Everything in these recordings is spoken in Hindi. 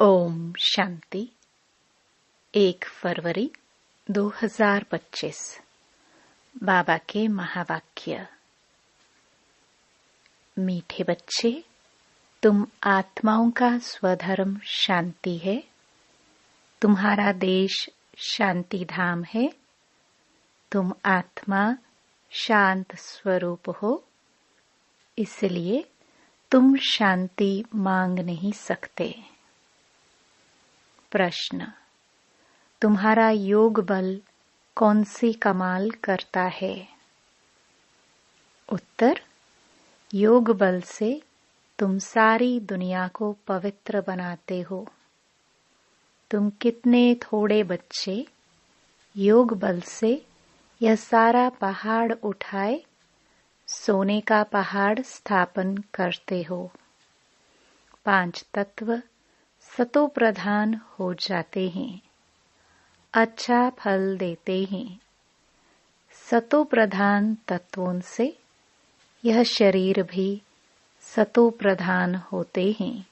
ओम शांति। 1 फरवरी 2025। बाबा के महावाक्य। मीठे बच्चे, तुम आत्माओं का स्वधर्म शांति है। तुम्हारा देश शांति धाम है। तुम आत्मा शांत स्वरूप हो, इसलिए तुम शांति मांग नहीं सकते। प्रश्न: तुम्हारा योग बल कौन सी कमाल करता है? उत्तर: योग बल से तुम सारी दुनिया को पवित्र बनाते हो। तुम कितने थोड़े बच्चे योग बल से यह सारा पहाड़ उठाए सोने का पहाड़ स्थापन करते हो। 5 तत्व सतो प्रधान हो जाते हैं, अच्छा फल देते हैं। सतो प्रधान तत्वों से यह शरीर भी सतो प्रधान होते हैं।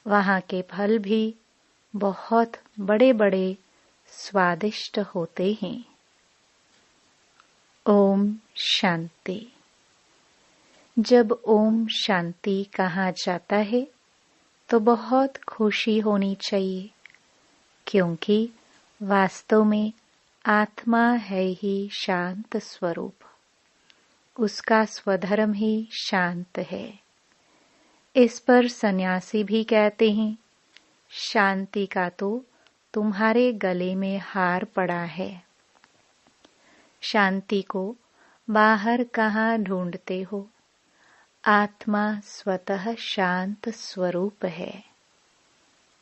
वहाँ के फल भी बहुत बड़े बड़े स्वादिष्ट होते हैं। ओम शांति। जब ओम शांति कहा जाता है तो बहुत खुशी होनी चाहिए, क्योंकि वास्तव में आत्मा है ही शांत स्वरूप। उसका स्वधर्म ही शांत है। इस पर सन्यासी भी कहते हैं, शांति का तो तुम्हारे गले में हार पड़ा है। शांति को बाहर कहाँ ढूंढते हो? आत्मा स्वतः शांत स्वरूप है।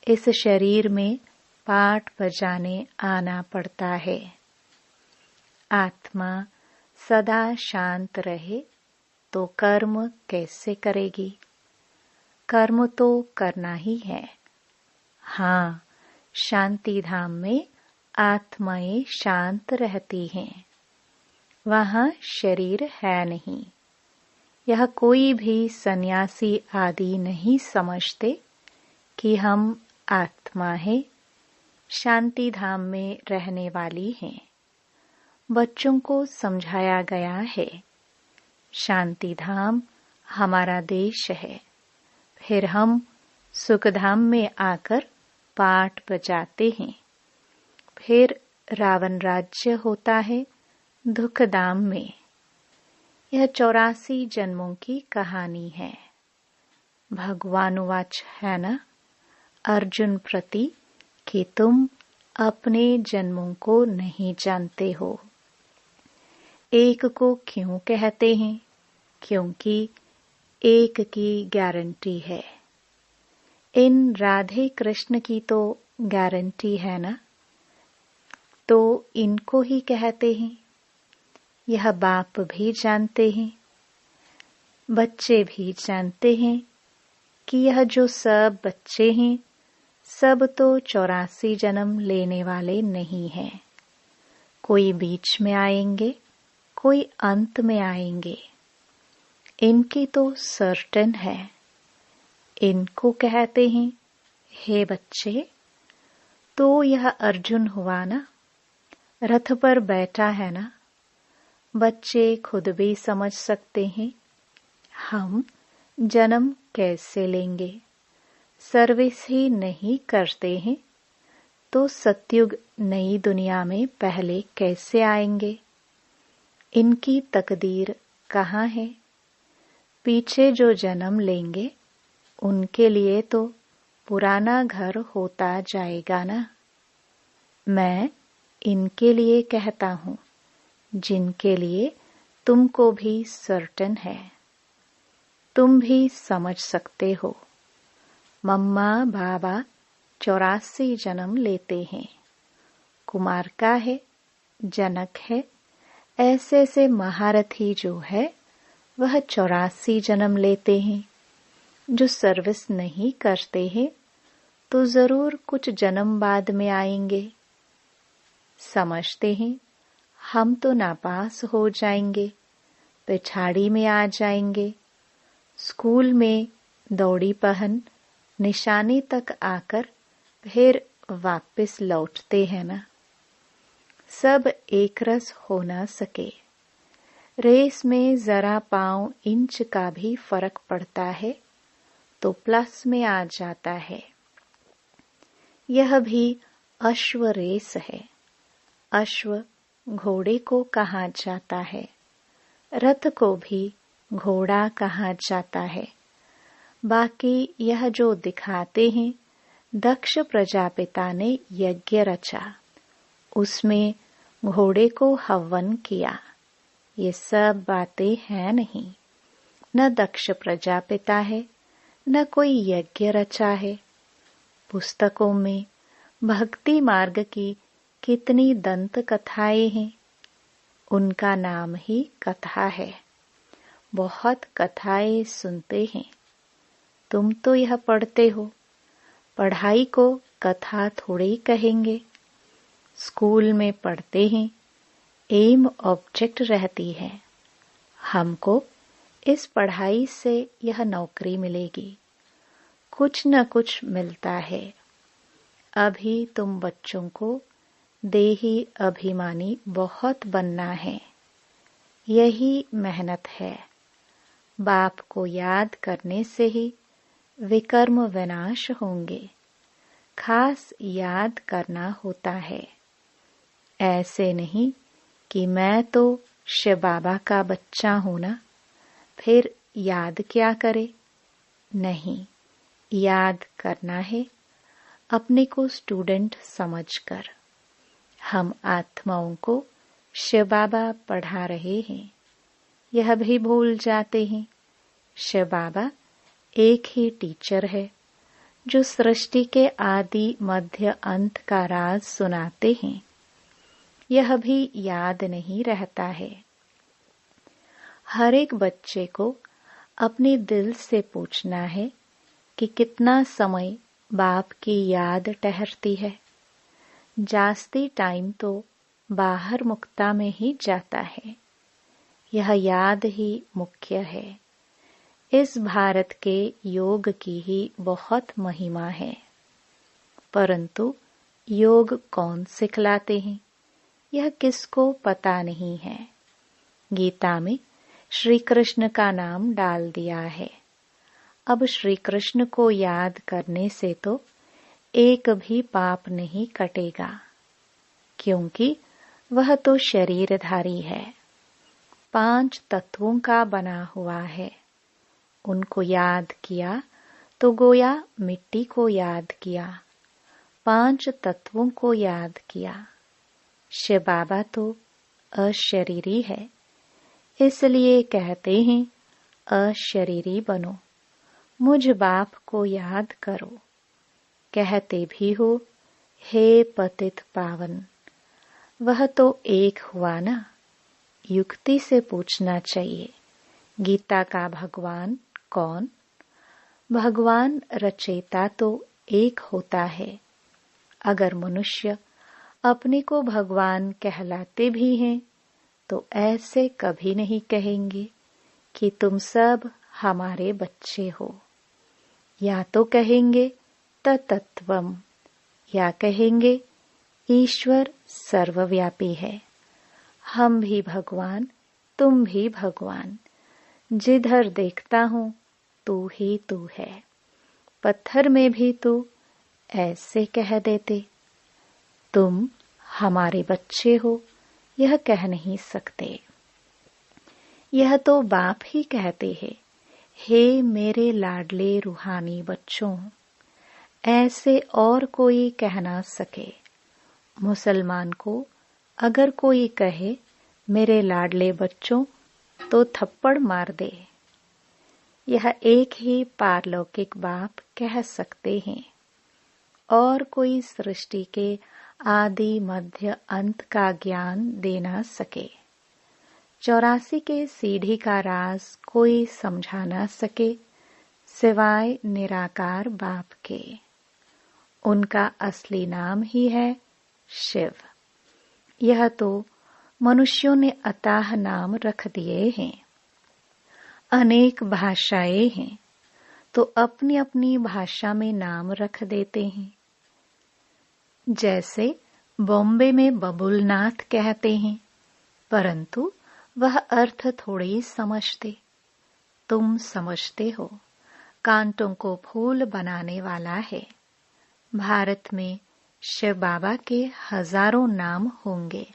इस शरीर में पाठ बजाने आना पड़ता है। आत्मा सदा शांत रहे तो कर्म कैसे करेगी? कर्म तो करना ही है। हाँ, शांति धाम में आत्माएं शांत रहती हैं। वहाँ शरीर है नहीं। यह कोई भी सन्यासी आदि नहीं समझते कि हम आत्मा है, शांति धाम में रहने वाली हैं। बच्चों को समझाया गया है, शांति धाम हमारा देश है। फिर हम सुख धाम में आकर पाठ बजाते हैं। फिर रावण राज्य होता है दुख धाम में। यह 84 जन्मों की कहानी है। भगवानुवाच है ना अर्जुन प्रति कि तुम अपने जन्मों को नहीं जानते हो। एक को क्यों कहते हैं? क्योंकि एक की गारंटी है। इन राधे कृष्ण की तो गारंटी है ना, तो इनको ही कहते हैं। यह बाप भी जानते हैं, बच्चे भी जानते हैं कि यह जो सब बच्चे हैं सब तो 84 जन्म लेने वाले नहीं हैं। कोई बीच में आएंगे, कोई अंत में आएंगे। इनकी तो सर्टेन है। इनको कहते हैं, हे बच्चे, तो यह अर्जुन हुआ ना, रथ पर बैठा है ना। बच्चे खुद भी समझ सकते हैं, हम जन्म कैसे लेंगे? सर्विस ही नहीं करते हैं तो सतयुग नई दुनिया में पहले कैसे आएंगे? इनकी तकदीर कहाँ है? पीछे जो जन्म लेंगे उनके लिए तो पुराना घर होता जाएगा ना। मैं इनके लिए कहता हूँ जिनके लिए तुमको भी सर्टेन है। तुम भी समझ सकते हो। मम्मा बाबा 84 जन्म लेते हैं। कुमार का है, जनक है, ऐसे से महारथी जो है वह 84 जन्म लेते हैं। जो सर्विस नहीं करते हैं तो जरूर कुछ जन्म बाद में आएंगे। समझते हैं, हम तो नापास हो जाएंगे, पिछाड़ी में आ जाएंगे। स्कूल में दौड़ी पहन निशाने तक आकर फिर वापस लौटते हैं ना। सब एक रस हो ना सके। रेस में जरा पांव इंच का भी फर्क पड़ता है तो प्लस में आ जाता है। यह भी अश्व रेस है। अश्व घोड़े को कहा जाता है, रथ को भी घोड़ा कहा जाता है। बाकी यह जो दिखाते हैं, दक्ष प्रजापिता ने यज्ञ रचा, उसमें घोड़े को हवन किया, ये सब बातें हैं नहीं। न दक्ष प्रजापिता है, न कोई यज्ञ रचा है। पुस्तकों में भक्ति मार्ग की कितनी दंत कथाएं हैं, उनका नाम ही कथा है। बहुत कथाएं सुनते हैं। तुम तो यह पढ़ते हो, पढ़ाई को कथा थोड़े कहेंगे। स्कूल में पढ़ते हैं, एम ऑब्जेक्ट रहती है, हमको इस पढ़ाई से यह नौकरी मिलेगी, कुछ न कुछ मिलता है। अभी तुम बच्चों को देही अभिमानी बहुत बनना है, यही मेहनत है। बाप को याद करने से ही विकर्म विनाश होंगे, खास याद करना होता है। ऐसे नहीं कि मैं तो शिव बाबा का बच्चा हूं ना, फिर याद क्या करे। नहीं, याद करना है अपने को स्टूडेंट समझकर। हम आत्माओं को शिव बाबा पढ़ा रहे हैं, यह भी भूल जाते हैं। शिव बाबा एक ही टीचर है जो सृष्टि के आदि मध्य अंत का राज सुनाते हैं, यह भी याद नहीं रहता है। हर एक बच्चे को अपने दिल से पूछना है कि कितना समय बाप की याद ठहरती है। जास्ती टाइम तो बाहर मुक्ता में ही जाता है, यह याद ही मुख्य है। इस भारत के योग की ही बहुत महिमा है, परंतु योग कौन सिखलाते हैं, यह किसको पता नहीं है। गीता में श्री कृष्ण का नाम डाल दिया है। अब श्री कृष्ण को याद करने से तो एक भी पाप नहीं कटेगा, क्योंकि वह तो शरीरधारी है, 5 तत्वों का बना हुआ है। उनको याद किया तो गोया मिट्टी को याद किया, 5 तत्वों को याद किया। शिव बाबा तो अशरीरी है, इसलिए कहते हैं अशरीरी बनो, मुझ बाप को याद करो। कहते भी हो हे पतित पावन, वह तो एक हुआ ना। युक्ति से पूछना चाहिए, गीता का भगवान कौन? भगवान रचयिता तो एक होता है। अगर मनुष्य अपने को भगवान कहलाते भी हैं तो ऐसे कभी नहीं कहेंगे कि तुम सब हमारे बच्चे हो। या तो कहेंगे तत्त्वम, या कहेंगे ईश्वर सर्वव्यापी है, हम भी भगवान, तुम भी भगवान, जिधर देखता हूं तू ही तू है। पत्थर में भी तू ऐसे कह देते, तुम हमारे बच्चे हो, यह कह नहीं सकते। यह तो बाप ही कहते हैं, हे मेरे लाडले रूहानी बच्चों। ऐसे और कोई कह ना सके। मुसलमान को अगर कोई कहे मेरे लाडले बच्चों, तो थप्पड़ मार दे। यह एक ही पारलौकिक बाप कह सकते हैं, और कोई सृष्टि के आदि मध्य अंत का ज्ञान दे ना सके। 84 के सीढ़ी का राज कोई समझा ना सके सिवाय निराकार बाप के। उनका असली नाम ही है शिव। यह तो मनुष्यों ने अताह नाम रख दिए हैं। अनेक भाषाएं हैं, तो अपनी अपनी भाषा में नाम रख देते हैं। जैसे बॉम्बे में बबुलनाथ कहते हैं, परंतु वह अर्थ थोड़े ही समझते। तुम समझते हो, कांटों को फूल बनाने वाला है। भारत में शिव बाबा के हजारों नाम होंगे,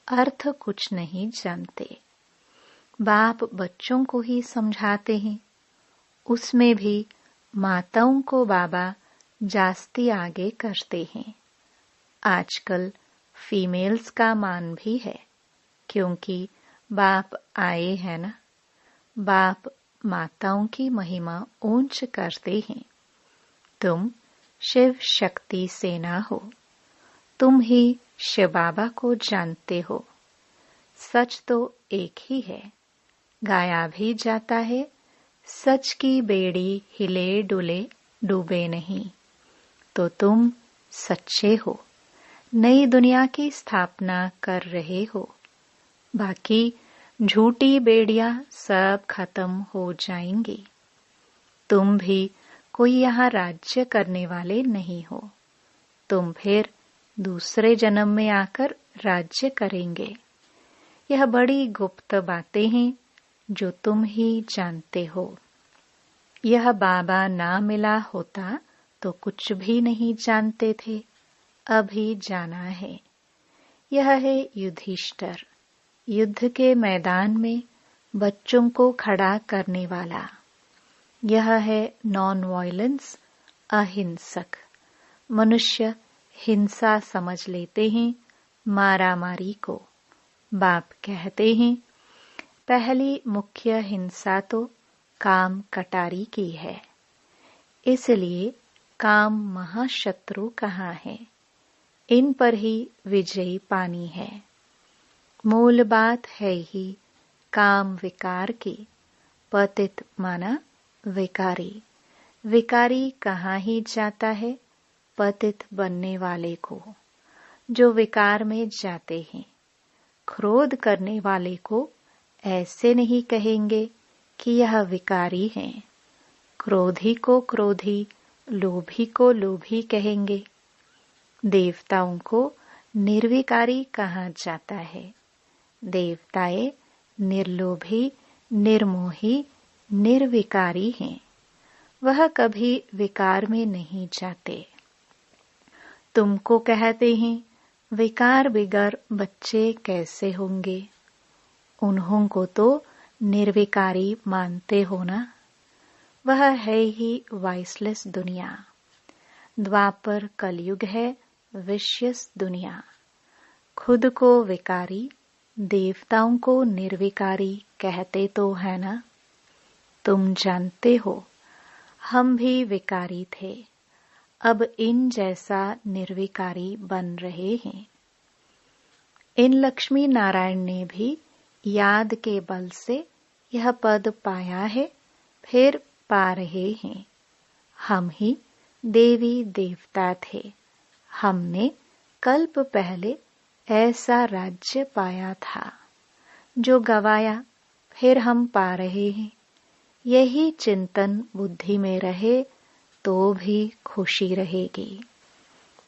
अर्थ कुछ नहीं जानते। बाप बच्चों को ही समझाते हैं, उसमें भी माताओं को बाबा जास्ती आगे करते हैं। आजकल फीमेल्स का मान भी है, क्योंकि बाप आए हैं ना। बाप माताओं की महिमा ऊंच करते हैं। तुम शिव शक्ति सेना हो, तुम ही शिव बाबा को जानते हो। सच तो एक ही है, गाया भी जाता है, सच की बेड़ी हिले डुले डूबे नहीं। तो तुम सच्चे हो, नई दुनिया की स्थापना कर रहे हो। बाकी झूठी बेड़ियां सब खत्म हो जाएंगी। तुम भी कोई यहाँ राज्य करने वाले नहीं हो। तुम फिर दूसरे जन्म में आकर राज्य करेंगे। यह बड़ी गुप्त बातें हैं जो तुम ही जानते हो। यह बाबा ना मिला होता तो कुछ भी नहीं जानते थे, अभी जाना है। यह है युधिष्ठिर, युद्ध के मैदान में बच्चों को खड़ा करने वाला। यह है नॉन वायलेंस, अहिंसक। मनुष्य हिंसा समझ लेते हैं मारामारी को। बाप कहते हैं, पहली मुख्य हिंसा तो काम कटारी की है। इसलिए काम महाशत्रु कहाँ है, इन पर ही विजयी पानी है। मूल बात है ही काम विकार की। पतित माना विकारी। विकारी कहाँ ही जाता है, पतित बनने वाले को। जो विकार में जाते हैं, क्रोध करने वाले को ऐसे नहीं कहेंगे कि यह विकारी है। क्रोधी को क्रोधी, लोभी को लोभी कहेंगे। देवताओं को निर्विकारी कहा जाता है। देवताएं निर्लोभी, निर्मोही, निर्विकारी हैं। वह कभी विकार में नहीं जाते। तुमको कहते हैं विकार बिगर बच्चे कैसे होंगे। उन्हों को तो निर्विकारी मानते हो ना। वह है ही वाइसलेस दुनिया। द्वापर कलयुग है विश्यस दुनिया। खुद को विकारी, देवताओं को निर्विकारी कहते तो है ना। तुम जानते हो, हम भी विकारी थे, अब इन जैसा निर्विकारी बन रहे हैं। इन लक्ष्मी नारायण ने भी याद के बल से यह पद पाया है, फिर पा रहे हैं। हम ही देवी देवता थे। हमने कल्प पहले ऐसा राज्य पाया था, जो गवाया फिर हम पा रहे हैं। यही चिंतन बुद्धि में रहे तो भी खुशी रहेगी।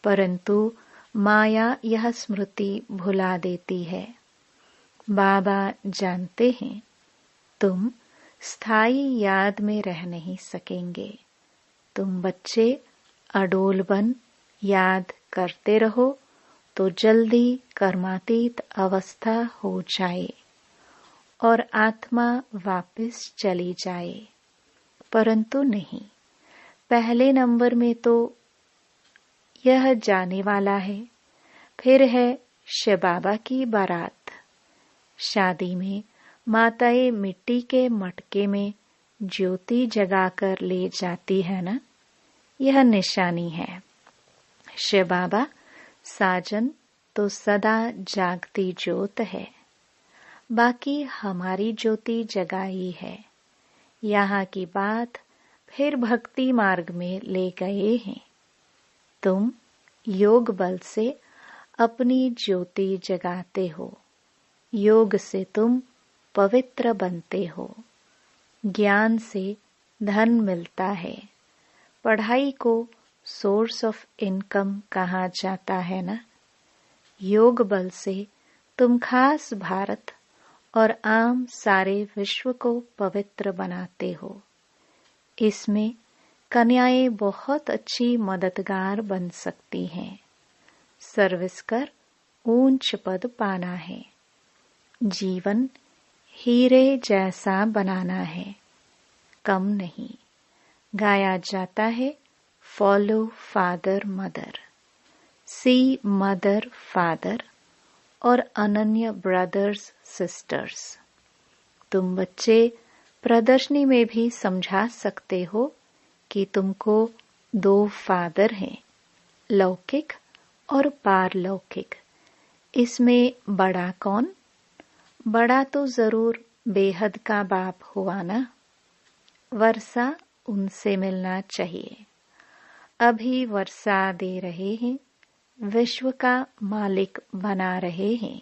परंतु माया यह स्मृति भुला देती है। बाबा जानते हैं, तुम स्थायी याद में रह नहीं सकेंगे। तुम बच्चे अडोल बन याद करते रहो तो जल्दी कर्मातीत अवस्था हो जाए और आत्मा वापस चली जाए। परंतु नहीं, पहले नंबर में तो यह जाने वाला है। फिर है शिव बाबा की बारात। शादी में माताएं मिट्टी के मटके में ज्योति जगाकर ले जाती है ना, यह निशानी है। शिव बाबा साजन तो सदा जागती ज्योत है। बाकी हमारी ज्योति जगाई है। यहाँ की बात फिर भक्ति मार्ग में ले गए हैं। तुम योग बल से अपनी ज्योति जगाते हो। योग से तुम पवित्र बनते हो। ज्ञान से धन मिलता है। पढ़ाई को सोर्स ऑफ इनकम कहा जाता है ना। योग बल से तुम खास भारत और आम सारे विश्व को पवित्र बनाते हो। इसमें कन्याएं बहुत अच्छी मददगार बन सकती हैं। सर्विस कर ऊंच पद पाना है। जीवन हीरे जैसा बनाना है, कम नहीं। गाया जाता है फॉलो फादर मदर, सी मदर फादर और अनन्य ब्रदर्स सिस्टर्स। तुम बच्चे प्रदर्शनी में भी समझा सकते हो कि तुमको 2 फादर हैं, लौकिक और पारलौकिक। इसमें बड़ा कौन? बड़ा तो जरूर बेहद का बाप हुआ ना। वर्षा उनसे मिलना चाहिए। अभी वर्षा दे रहे हैं, विश्व का मालिक बना रहे हैं।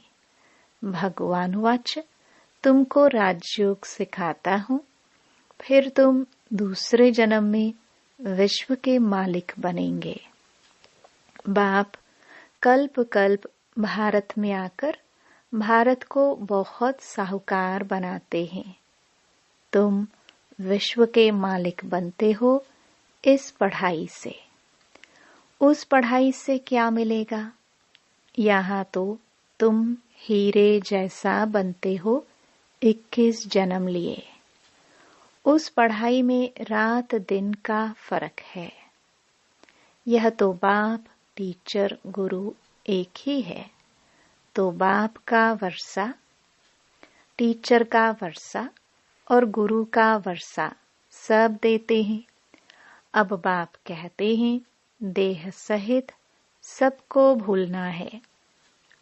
भगवान वाच तुमको राजयोग सिखाता हूँ, फिर तुम दूसरे जन्म में विश्व के मालिक बनेंगे। बाप कल्प कल्प भारत में आकर भारत को बहुत साहूकार बनाते हैं। तुम विश्व के मालिक बनते हो इस पढ़ाई से। उस पढ़ाई से क्या मिलेगा? यहाँ तो तुम हीरे जैसा बनते हो 21 जन्म लिए। उस पढ़ाई में रात दिन का फर्क है। यह तो बाप टीचर गुरु एक ही है। तो बाप का वर्षा, टीचर का वर्षा और गुरु का वर्षा सब देते हैं। अब बाप कहते हैं देह सहित सबको भूलना है।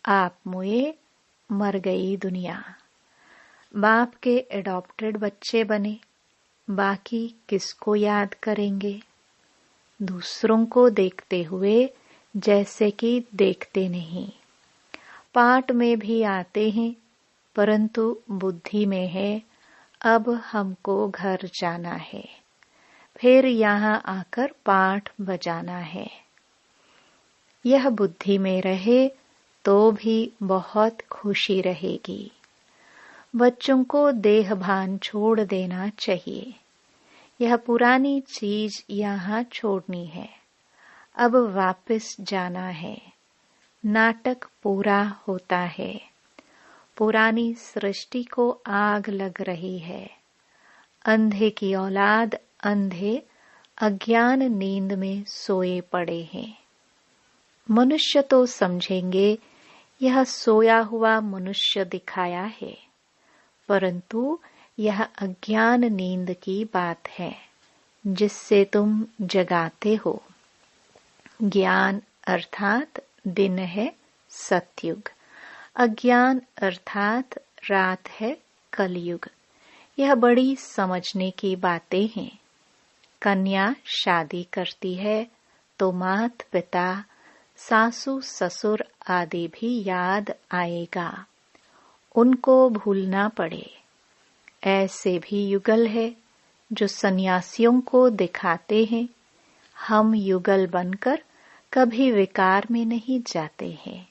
आप मुए, मर गई दुनिया। बाप के एडॉप्टेड बच्चे बने, बाकी किसको याद करेंगे? दूसरों को देखते हुए जैसे कि देखते नहीं। पाठ में भी आते हैं, परंतु बुद्धि में है अब हमको घर जाना है, फिर यहाँ आकर पाठ बजाना है। यह बुद्धि में रहे तो भी बहुत खुशी रहेगी। बच्चों को देह भान छोड़ देना चाहिए। यह पुरानी चीज यहाँ छोड़नी है, अब वापस जाना है। नाटक पूरा होता है। पुरानी सृष्टि को आग लग रही है। अंधे की औलाद अंधे अज्ञान नींद में सोए पड़े हैं। मनुष्य तो समझेंगे यह सोया हुआ मनुष्य दिखाया है, परंतु यह अज्ञान नींद की बात है जिससे तुम जगाते हो। ज्ञान अर्थात दिन है सतयुग, अज्ञान अर्थात रात है कलयुग। यह बड़ी समझने की बातें हैं। कन्या शादी करती है तो मात पिता सासू ससुर आदि भी याद आएगा, उनको भूलना पड़े। ऐसे भी युगल है जो सन्यासियों को दिखाते हैं। हम युगल बनकर कभी विकार में नहीं जाते हैं।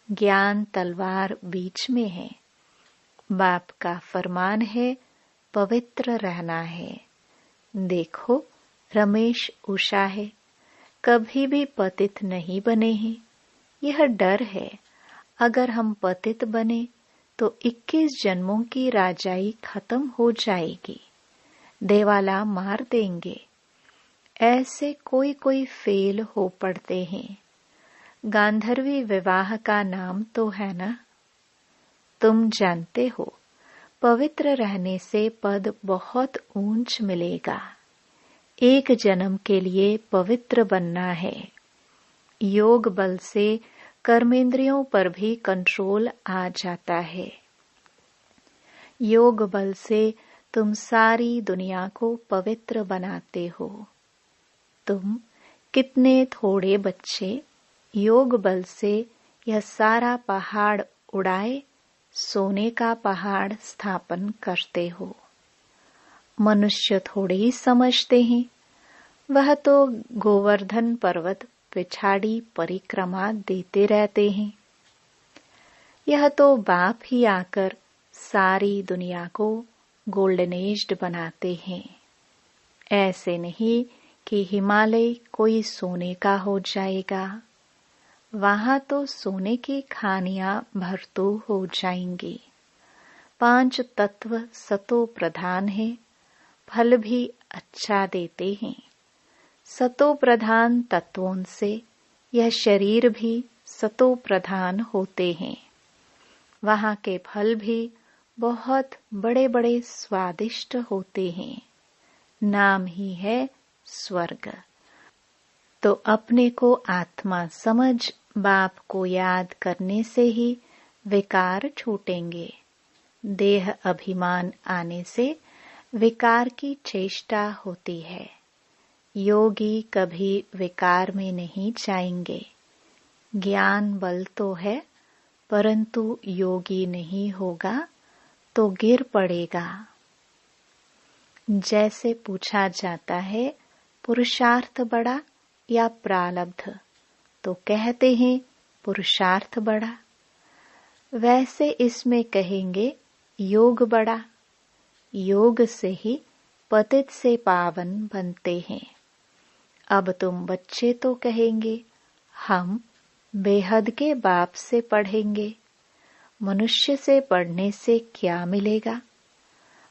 ज्ञान तलवार बीच में है। बाप का फरमान है पवित्र रहना है। देखो रमेश उषा है, कभी भी पतित नहीं बने हैं। यह डर है अगर हम पतित बने तो 21 जन्मों की राजाई खत्म हो जाएगी, देवाला मार देंगे। ऐसे कोई कोई फेल हो पड़ते हैं। गांधर्वी विवाह का नाम तो है ना। तुम जानते हो पवित्र रहने से पद बहुत ऊंच मिलेगा। 1 जन्म के लिए पवित्र बनना है। योग बल से कर्मेंद्रियों पर भी कंट्रोल आ जाता है। योग बल से तुम सारी दुनिया को पवित्र बनाते हो। तुम कितने थोड़े बच्चे योग बल से यह सारा पहाड़ उड़ाए सोने का पहाड़ स्थापन करते हो। मनुष्य थोड़े ही समझते हैं। वह तो गोवर्धन पर्वत पिछाड़ी परिक्रमा देते रहते हैं। यह तो बाप ही आकर सारी दुनिया को गोल्डन एज्ड बनाते हैं। ऐसे नहीं कि हिमालय कोई सोने का हो जाएगा। वहां तो सोने की खानियां भरतू हो जाएंगी। 5 तत्व सतो प्रधान है, फल भी अच्छा देते हैं। सतो प्रधान तत्वों से यह शरीर भी सतो प्रधान होते हैं। वहां के फल भी बहुत बड़े बड़े स्वादिष्ट होते हैं। नाम ही है स्वर्ग। तो अपने को आत्मा समझ बाप को याद करने से ही विकार छूटेंगे। देह अभिमान आने से विकार की चेष्टा होती है। योगी कभी विकार में नहीं जाएंगे। ज्ञान बल तो है, परंतु योगी नहीं होगा तो गिर पड़ेगा। जैसे पूछा जाता है पुरुषार्थ बड़ा या प्रारब्ध, तो कहते हैं पुरुषार्थ बड़ा। वैसे इसमें कहेंगे योग बड़ा। योग से ही पतित से पावन बनते हैं। अब तुम बच्चे तो कहेंगे हम बेहद के बाप से पढ़ेंगे। मनुष्य से पढ़ने से क्या मिलेगा?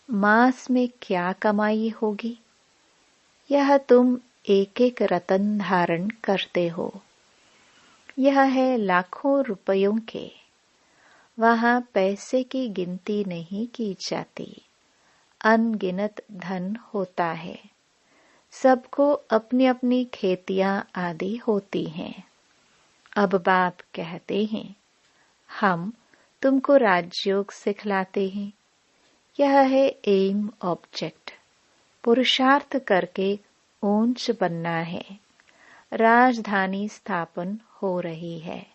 मास में क्या कमाई होगी? यह तुम एक एक रतन धारण करते हो। यह है लाखों रुपयों के। वहां पैसे की गिनती नहीं की जाती। अनगिनत धन होता है। सबको अपनी अपनी खेतियां आदि होती हैं। अब बाप कहते हैं हम तुमको राजयोग सिखलाते हैं। यह है एम ऑब्जेक्ट। पुरुषार्थ करके ऊंच बनना है। राजधानी स्थापन हो रही है।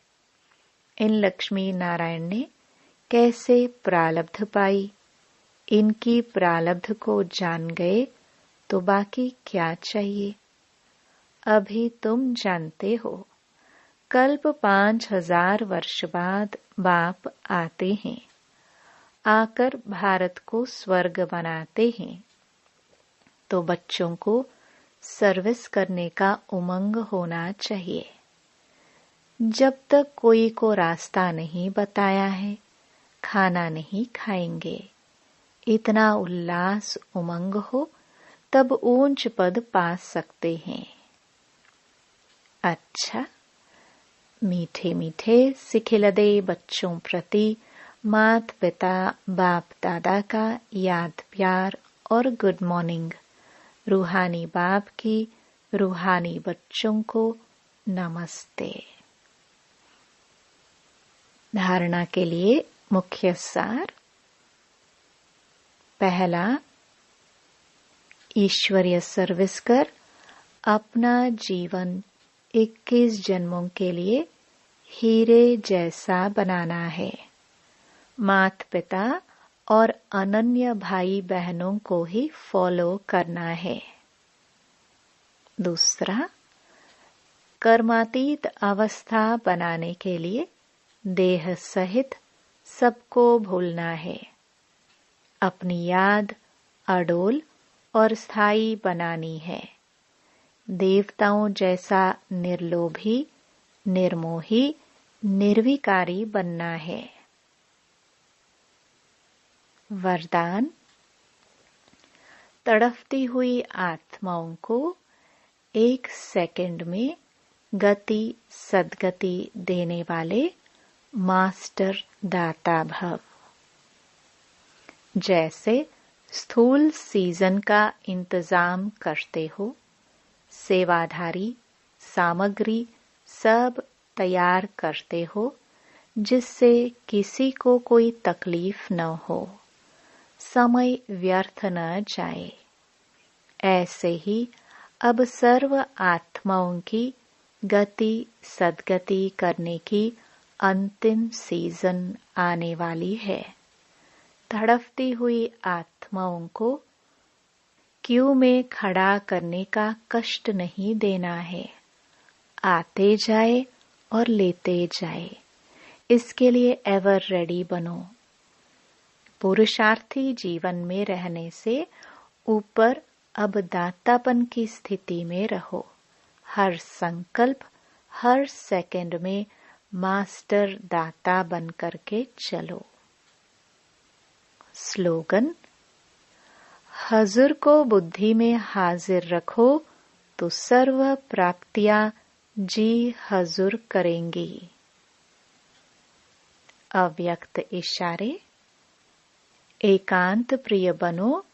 इन लक्ष्मी नारायण ने कैसे प्रारब्ध पाई? इनकी प्रारब्ध को जान गए तो बाकी क्या चाहिए? अभी तुम जानते हो। कल्प 5000 वर्ष बाद बाप आते हैं। आकर भारत को स्वर्ग बनाते हैं। तो बच्चों को सर्विस करने का उमंग होना चाहिए। जब तक कोई को रास्ता नहीं बताया है, खाना नहीं खाएंगे। इतना उल्लास उमंग हो तब ऊंच पद पा सकते हैं। अच्छा, मीठे मीठे सिखिलदे बच्चों प्रति मात पिता बाप दादा का याद प्यार और गुड मॉर्निंग। रूहानी बाप की रूहानी बच्चों को नमस्ते। धारणा के लिए मुख्य सार। पहला, ईश्वरीय सर्विस कर अपना जीवन 21 जन्मों के लिए हीरे जैसा बनाना है। माता पिता और अनन्य भाई बहनों को ही फॉलो करना है। दूसरा, कर्मातीत अवस्था बनाने के लिए देह सहित सबको भूलना है। अपनी याद अडोल और स्थायी बनानी है। देवताओं जैसा निर्लोभी, निर्मोही, निर्विकारी बनना है। वरदान। तड़फती हुई आत्माओं को 1 सेकंड में गति सद्गति देने वाले मास्टर दाता भव। जैसे स्थूल सीजन का इंतजाम करते हो, सेवाधारी सामग्री सब तैयार करते हो जिससे किसी को कोई तकलीफ न हो, समय व्यर्थ न जाए। ऐसे ही अब सर्व आत्माओं की गति सद्गति करने की अंतिम सीजन आने वाली है। तड़पती हुई आत्माओं को क्यू में खड़ा करने का कष्ट नहीं देना है। आते जाए और लेते जाए, इसके लिए एवर रेडी बनो। पुरुषार्थी जीवन में रहने से ऊपर अब दातापन की स्थिति में रहो। हर संकल्प, हर सेकंड में मास्टर दाता बन करके चलो। स्लोगन: हजूर को बुद्धि में हाजिर रखो तो सर्व प्राप्तियां जी हजूर करेंगी। अव्यक्त इशारे: एकांत प्रिय बनो,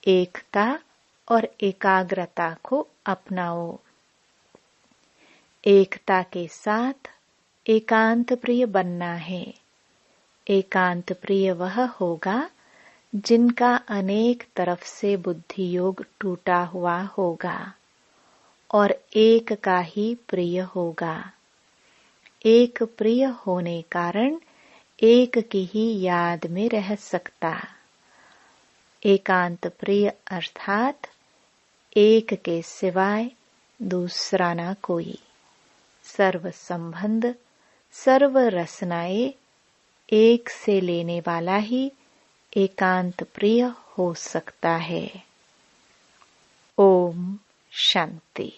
एकता और एकाग्रता को अपनाओ। एकता के साथ एकांत प्रिय बनना है। एकांत प्रिय वह होगा जिनका अनेक तरफ से बुद्धि योग टूटा हुआ होगा और एक का ही प्रिय होगा। एक प्रिय होने कारण एक की ही याद में रह सकता। एकांत प्रिय अर्थात एक के सिवाय दूसरा ना कोई। सर्व संबंध, सर्व रसनाएं एक से लेने वाला ही एकांत प्रिय हो सकता है। ओम शांति।